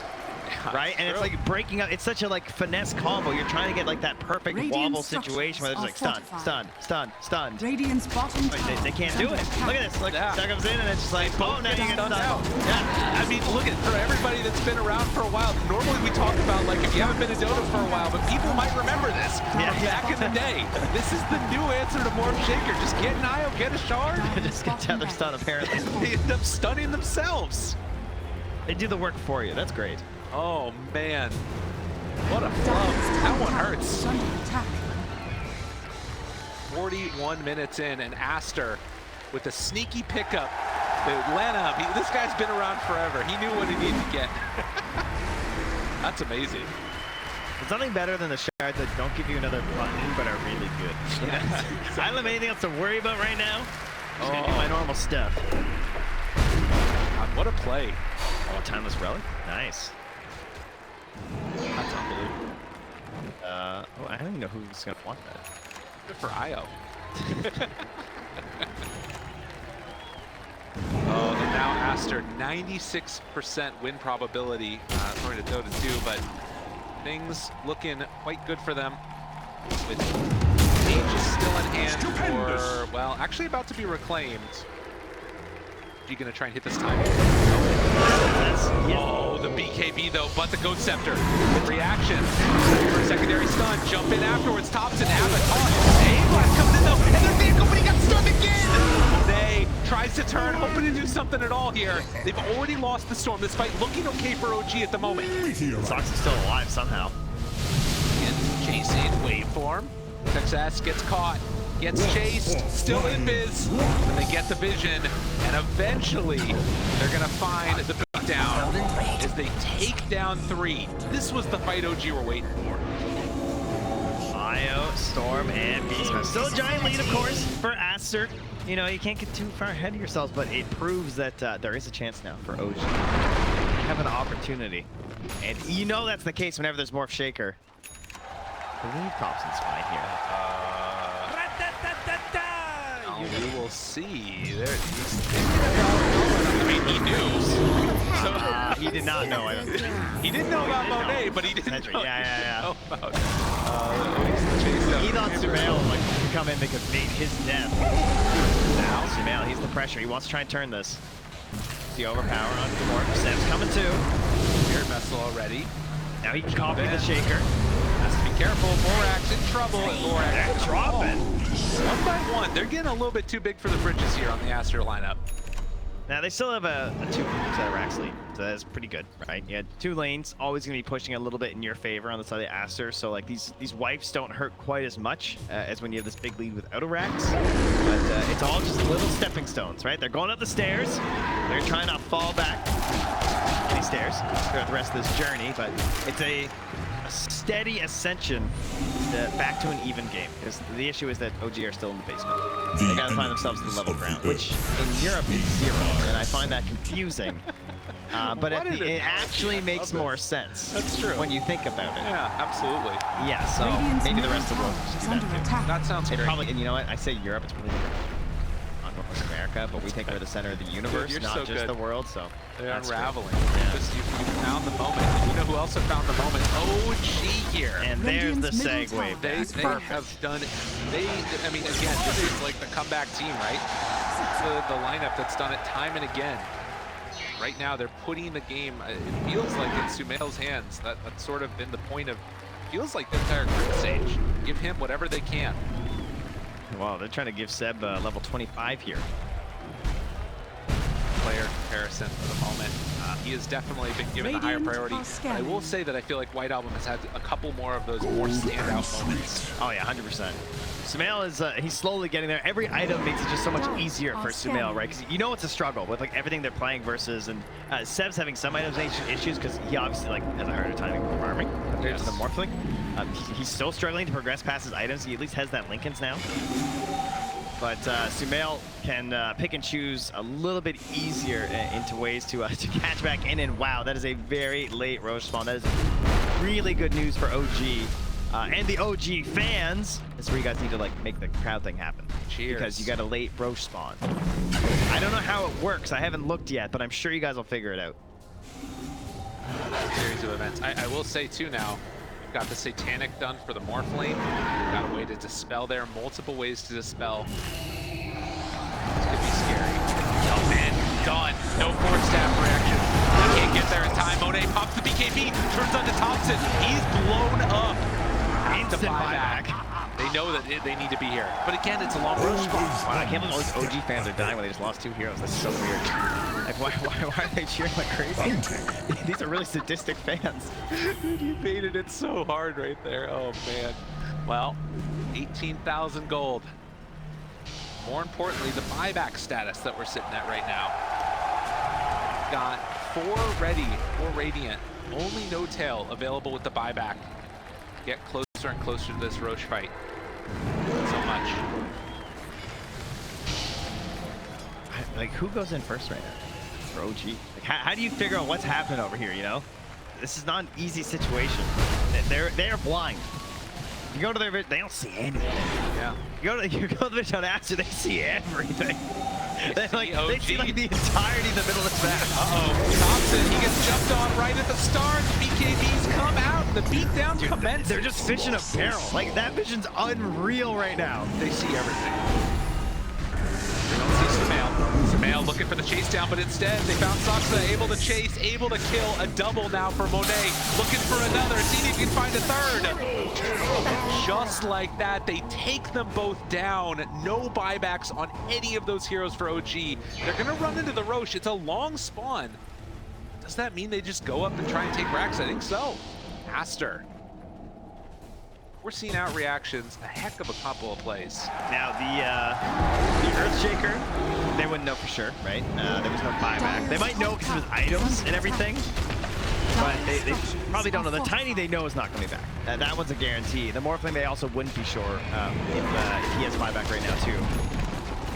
Right, and it's like breaking up. It's such a like finesse combo. You're trying to get like that perfect wobble situation where it's like stun. Radiant's bottom They can't do it. Look at this. Like that comes in and it's just like boom. Now you get stunned out. Yeah, I mean, look at for everybody that's been around for a while. Normally we talk about like if you haven't been in Dota for a while, but people might remember this back in the day. This is the new answer to Morph Shaker. Just get an IO, get a shard. Just get tether stun. Apparently, they end up stunning themselves. They do the work for you. That's great. Oh man, what a flub. That one hurts. 41 minutes in, and Aster with a sneaky pickup. Atlanta, this guy's been around forever. He knew what he needed to get. That's amazing. There's nothing better than the shards that don't give you another button, but are really good. I don't have anything else to worry about right now. I'm just gonna do my normal stuff. God, what a play. Oh, timeless relic. Nice. That's unbelievable. Oh, I don't even know who's gonna want that. Good for IO. Oh, and now Aster, 96% win probability according to Dota 2, but things looking quite good for them. With Age is still in hand for, well, actually about to be reclaimed. You gonna try and hit this time? Oh, the BKB though, but the Goat Scepter. Reaction. For a secondary stun. Jump in afterwards. Thompson, Avatar. A-Blast comes in though, and their vehicle, but he got stunned again! They tries to turn, hoping to do something at all here. They've already lost the storm. This fight looking okay for OG at the moment. Sox is still alive somehow. And chasing waveform. Success gets caught. Gets chased, still in biz, and they get the vision, and eventually they're gonna find the beatdown as they take down 3. This was the fight OG were waiting for. IO, Storm, and Beastmaster. Still a giant lead, of course, for Aster. You know, you can't get too far ahead of yourselves, but it proves that there is a chance now for OG. They have an opportunity. And you know that's the case whenever there's Morph Shaker. I believe Thompson's fine here. We will see. There, he's thinking about, I mean, he knew. So, he did not know. He didn't know about Monet, but he didn't know, know about he thought Sumail could come in, they could bait his death. Now Sumail, he's the pressure. He wants to try and turn this. The overpower onto the Morph. Seb's coming too. Spirit Vessel already. Now he can copy the Shaker. Has to be careful. Morak's in trouble. They're dropping. 1 by 1. They're getting a little bit too big for the bridges here on the Aster lineup. Now they still have a 2 Rax lead, so that's pretty good, right? You had 2 lanes, always gonna be pushing a little bit in your favor on the side of Aster, so like these wipes don't hurt quite as much as when you have this big lead without a Rax. But it's all just little stepping stones, right? They're going up the stairs, they're trying to fall back any stairs throughout the rest of this journey, but it's a steady ascension back to an even game. Because the issue is that OG are still in the basement. They gotta find themselves in the level ground, which in Europe is 0, and I find that confusing. But What an it analogy. actually I makes love more this. sense. That's true. When you think about it. Yeah, absolutely. Yeah, so Radiant's maybe the middle rest of the world tower should is do that under too. attack. That sounds It great. probably, and you know what? I say Europe, it's really not North America, but we think we're the center of the universe, You're not so just good. the world. So They're that's great. unraveling. Yeah. Just you found the moment. And you know who else have found the moment? OG here. And there's the Radiant's middle segue. tower They is have done it. I mean, again, this is like the comeback team, right? It's the lineup that's done it time and again. Right now, they're putting the game, it feels like in Sumail's hands. That's sort of been the point of, feels like the entire group stage. Give him whatever they can. Wow, they're trying to give Seb level 25 here. Player comparison for the moment. He has definitely been given the higher Radiant priority. are But I scanning. will say that I feel like White Album has had a couple more of those more standout moments. Oh yeah, 100%. Sumail is he's slowly getting there. Every item makes it just so much easier for Sumail, right? Because you know it's a struggle with like everything they're playing versus, and Seb's having some items issues because he obviously like has a harder time farming compared to the Morphling. He's still struggling to progress past his items. He at least has that Lincoln's now. But Sumail can pick and choose a little bit easier into ways to catch back in. And wow, that is a very late Roche spawn. That is really good news for OG. And the OG fans. That's where you guys need to like make the crowd thing happen. Cheers. Because you got a late Roche spawn. I don't know how it works. I haven't looked yet, but I'm sure you guys will figure it out. Series of events. I will say too now, we've got the Satanic done for the Morphling. We've got a way to dispel there, multiple ways to dispel. This could be scary. Oh man, done. No force staff reaction. He can't get there in time. Monet pops the BKB, turns on to Thompson. He's blown up. Instant buyback. They know that they need to be here. But again, it's a long rush spot. Wow, I can't believe all these OG fans are dying when they just lost 2 heroes. That's so weird. Like, why are they cheering like crazy? These are really sadistic fans. You baited it so hard right there. Oh, man. Well, 18,000 gold. More importantly, the buyback status that we're sitting at right now. Got 4 ready for Radiant. Only No Tail available with the buyback. Get closer and closer to this Roche fight. So much. Like, who goes in first right now for OG? Like, how do you figure out what's happening over here, you know? This is not an easy situation. They're blind. You go to their vision, they don't see anything. Yeah. You go to the vision on Aster, they see everything. They see like the entirety of the middle of the map. Thompson, he gets jumped on right at the start. The BKBs come out. The beatdown commences. They're just fishing a barrel. Like, that vision's unreal right now. They see everything. They don't see Sumail. Sumail looking for the chase down, but instead they found Saksa able to chase, able to kill. A double now for Monet. Looking for another. Seeing if he can find a third. Just like that, they take them both down. No buybacks on any of those heroes for OG. They're going to run into the Roche. It's a long spawn. Does that mean they just go up and try and take racks? I think so. Aster. We're seeing out reactions, a heck of a couple of plays. Now, the Earthshaker, they wouldn't know for sure, right? There was no buyback. They might know because it was items and everything, but they probably don't know. The Tiny they know is not going to be back. That one's a guarantee. The Morphling they also wouldn't be sure if he has buyback right now too.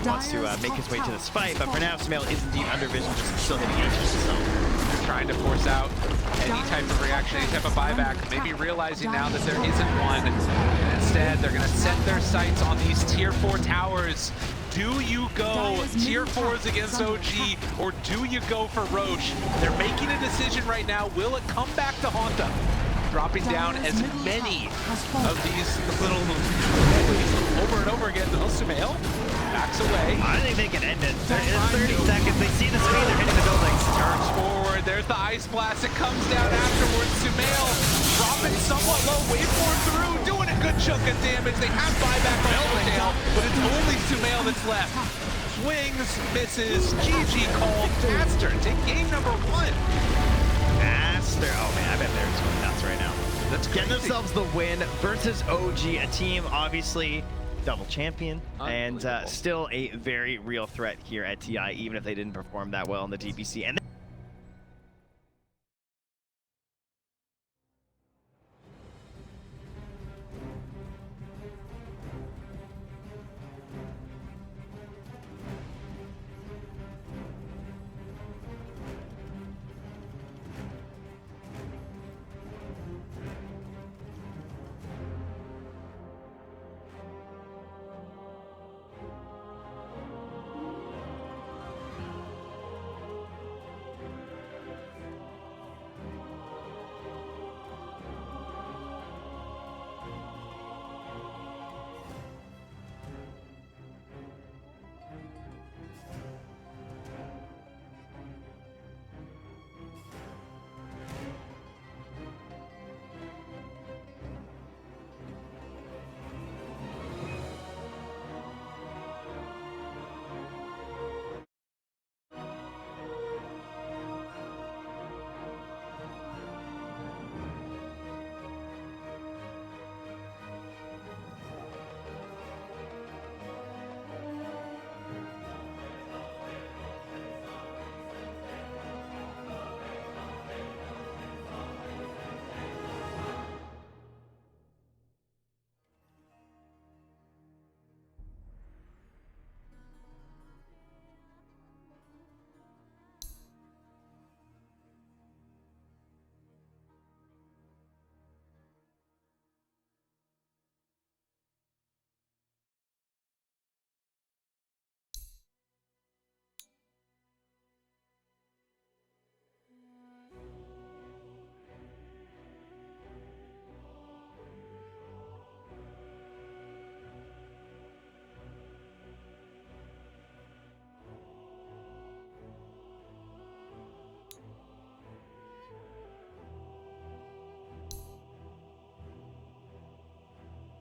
He wants to make his way to this fight, but for now, Sumail is indeed under vision, just still hitting H's. So They're trying to force out any type of reaction, any type of buyback, maybe realizing now that there isn't one. And instead, they're going to set their sights on these tier 4 towers. Do you go tier 4s against OG, or do you go for Roche? They're making a decision right now. Will it come back to haunt them? Dropping down as many of these little over and over again. Oh, Sumail backs away. I think they can end it. In 30 seconds, they see the speed, they're hitting the buildings. Turns forward, there's the Ice Blast. It comes down afterwards. Sumail dropping somewhat low, waveform through, doing a good chunk of damage. They have buyback on Tail, but it's only Sumail that's left. Swings, misses, GG called. Aster take game number 1. Aster, oh man, I bet they're just going nuts right now. Let's get themselves the win versus OG, a team obviously double champion and still a very real threat here at TI, even if they didn't perform that well in the DPC. And